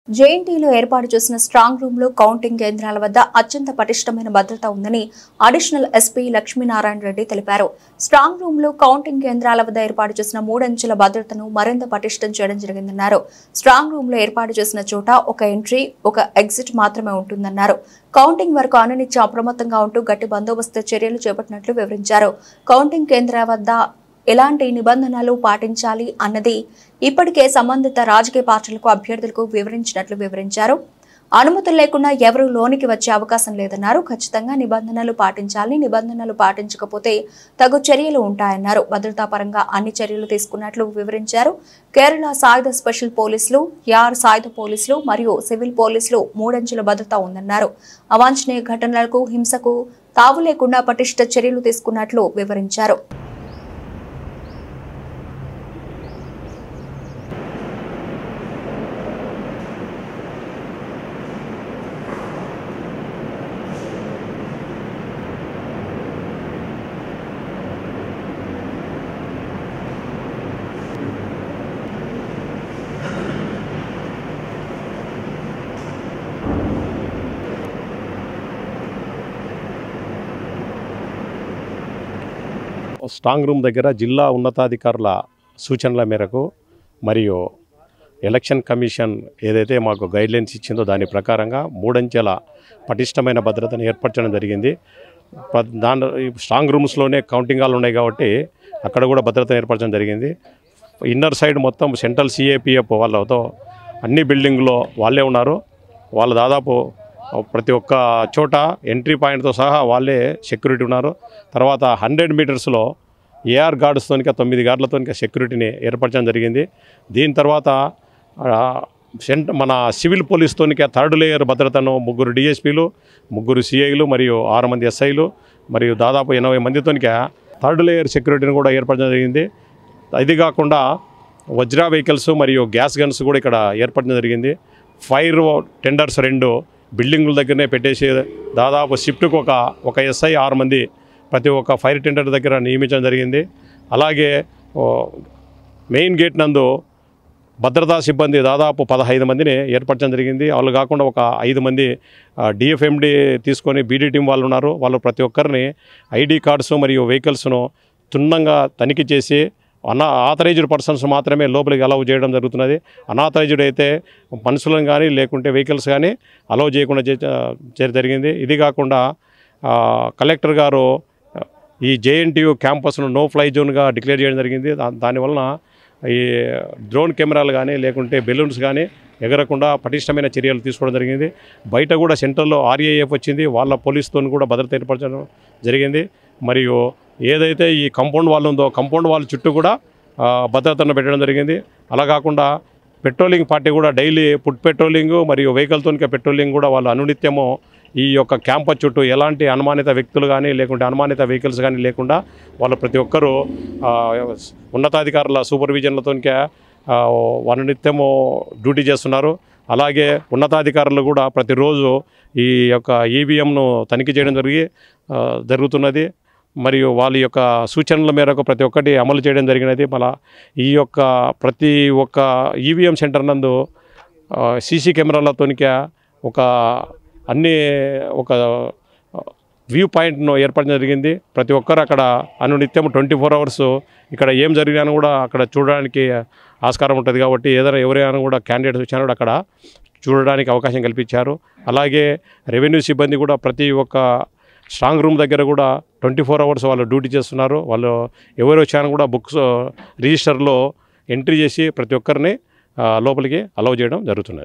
జేఎన్టీలో ఏర్పాటు చేసిన strong room లో కౌంటింగ్ కేంద్రాల వద్ద అత్యంత పటిష్టమైన భద్రత ఉందని అడిషనల్ ఎస్పీ లక్ష్మీనారాయణ రెడ్డి తెలిపారు. స్ట్రాంగ్ రూమ్ లో కౌంటింగ్ కేంద్రాల వద్ద ఏర్పాటు చేసిన 3 అంచెల భద్రతను మరింత పటిష్టం చేయడం జరిగిందన్నారు. స్ట్రాంగ్ రూమ్ లో ఏర్పాటు చేసిన చోట ఒక ఎంట్రీ, ఒక ఎగ్జిట్ మాత్రమే ఉంటుందన్నారు. కౌంటింగ్ వరకు అనునిత్యం అప్రమత్తంగా ఉంటూ గట్టి బందోబస్తు చర్యలు చేపట్టినట్లు వివరించారు. కౌంటింగ్ కేంద్రాల వద్ద ఎలాంటి నిబంధనలు పాటించాలి అన్నది ఇప్పటికే సంబంధిత రాజకీయ పార్టీలకు అభ్యర్థులకు వివరించారు. అనుమతులు లేకుండా ఎవరూ లోనికి వచ్చే అవకాశం లేదన్నారు. ఖచ్చితంగా నిబంధనలు పాటించాలి, నిబంధనలు పాటించకపోతే తగు చర్యలు ఉంటాయన్నారు. భద్రతా పరంగా అన్ని చర్యలు తీసుకున్నట్లు వివరించారు. కేరళ సాయుధ స్పెషల్ పోలీసులు, యార్ సాయుధ పోలీసులు మరియు సివిల్ పోలీసులు 3 అంచెల భద్రత ఉందన్నారు. అవాంఛనీయ ఘటనలకు, హింసకు తావు లేకుండా పటిష్ట చర్యలు తీసుకున్నట్లు వివరించారు. స్ట్రాంగ్ రూమ్ దగ్గర జిల్లా ఉన్నతాధికారుల సూచనల మేరకు మరియు ఎలక్షన్ కమిషన్ ఏదైతే మాకు గైడ్లైన్స్ ఇచ్చిందో దాని ప్రకారంగా 3 అంచెల పటిష్టమైన భద్రతను ఏర్పరచడం జరిగింది. స్ట్రాంగ్ రూమ్స్లోనే కౌంటింగ్ హాల్ ఉన్నాయి కాబట్టి అక్కడ కూడా భద్రతను ఏర్పరచడం జరిగింది. ఇన్నర్ సైడ్ మొత్తం సెంట్రల్ సిఏపిఎఫ్ వాళ్ళతో అన్ని బిల్డింగ్లో వాళ్ళే ఉన్నారు. వాళ్ళు దాదాపు ప్రతి ఒక్క చోట ఎంట్రీ పాయింట్తో సహా వాళ్ళే సెక్యూరిటీ ఉన్నారు. తర్వాత 100 మీటర్స్లో ఏఆర్ గార్డ్స్తో 9 గార్డులతో సెక్యూరిటీని ఏర్పరచడం జరిగింది. దీని తర్వాత మన సివిల్ పోలీస్తో 3rd లేయర్ భద్రతను 3 డిఎస్పీలు, 3 సిఐలు మరియు 6 మంది ఎస్ఐలు మరియు దాదాపు 80 మందితో 3rd లేయర్ సెక్యూరిటీని కూడా ఏర్పరచడం జరిగింది. ఇది కాకుండా వజ్రా వెహికల్స్ మరియు గ్యాస్ గన్స్ కూడా ఇక్కడ ఏర్పడడం జరిగింది. ఫైర్ టెండర్స్ 2 బిల్డింగుల దగ్గరనే పెట్టేసి దాదాపు షిఫ్ట్కి ఒక ఎస్ఐ 6 మంది ప్రతి ఒక్క ఫైర్ టెండర్ దగ్గర నియమించడం జరిగింది. అలాగే మెయిన్ గేట్ నందు భద్రతా సిబ్బంది దాదాపు 15 మందిని ఏర్పరచడం జరిగింది. వాళ్ళు కాకుండా ఒక 5 మంది డిఎఫ్ఎండి తీసుకొని బీడీ టీం వాళ్ళు ఉన్నారు. వాళ్ళు ప్రతి ఒక్కరిని ఐడి కార్డ్స్ మరియు వెహికల్స్ను క్షుణ్ణంగా తనిఖీ చేసి ఆథరైజ్డ్ పర్సన్స్ మాత్రమే లోపలికి అలౌ చేయడం జరుగుతున్నది. అనాథరైజ్డ్ అయితే మనుషులను కానీ లేకుంటే వెహికల్స్ కానీ అలౌ చేయకుండా చేయడం జరిగింది. ఇది కాకుండా కలెక్టర్ గారు ఈ జేఎన్టీయూ క్యాంపస్ను నో ఫ్లై జోన్గా డిక్లేర్ చేయడం జరిగింది. దానివలన ఈ డ్రోన్ కెమెరాలు కానీ లేకుంటే బెలూన్స్ కానీ ఎగరకుండా పటిష్టమైన చర్యలు తీసుకోవడం జరిగింది. బయట కూడా సెంటర్లో ఆర్ఏఎఫ్ వచ్చింది, వాళ్ళ పోలీసుతో కూడా భద్రత ఏర్పరచడం జరిగింది. మరియు ఏదైతే ఈ కాంపౌండ్ వాల్ ఉందో కాంపౌండ్ వాల్ చుట్టూ కూడా భద్రతను పెట్టడం జరిగింది. అలా కాకుండా పెట్రోలింగ్ పార్టీ కూడా డైలీ ఫుడ్ పెట్రోలింగ్ మరియు వెహికల్తో పెట్రోలింగ్ కూడా వాళ్ళు అనునిత్యము ఈ యొక్క క్యాంపస్ చుట్టూ ఎలాంటి అనుమానిత వ్యక్తులు కానీ లేకుంటే అనుమానిత వెహికల్స్ కానీ లేకుండా వాళ్ళు ప్రతి ఒక్కరూ ఉన్నతాధికారుల సూపర్విజన్లతో అనునిత్యము డ్యూటీ చేస్తున్నారు. అలాగే ఉన్నతాధికారులు కూడా ప్రతిరోజు ఈ యొక్క ఈవీఎంను తనిఖీ చేయడం జరుగుతున్నది. మరియు వాళ్ళ యొక్క సూచనల మేరకు ప్రతి ఒక్కటి అమలు చేయడం జరిగినది. మళ్ళీ ఈ యొక్క ప్రతి ఒక్క ఈవీఎం సెంటర్ నందు సీసీ కెమెరాలతో ఒక వ్యూ పాయింట్ను ఏర్పడడం జరిగింది. ప్రతి ఒక్కరు అక్కడ అనునిత్యం 24 అవర్స్ ఇక్కడ ఏం జరిగినా కూడా అక్కడ చూడడానికి ఆస్కారం ఉంటుంది. కాబట్టి ఎవరైనా కూడా క్యాండిడేట్స్ వచ్చినా కూడా అక్కడ చూడడానికి అవకాశం కల్పించారు. అలాగే రెవెన్యూ సిబ్బంది కూడా ప్రతి ఒక్క స్ట్రాంగ్ రూమ్ దగ్గర కూడా 24 అవర్స్ వాళ్ళు డ్యూటీ చేస్తున్నారు. వాళ్ళు ఎవరు వచ్చినా కూడా బుక్స్ రిజిస్టర్లో ఎంట్రీ చేసి ప్రతి ఒక్కరిని లోపలికి అలౌ చేయడం జరుగుతున్నది.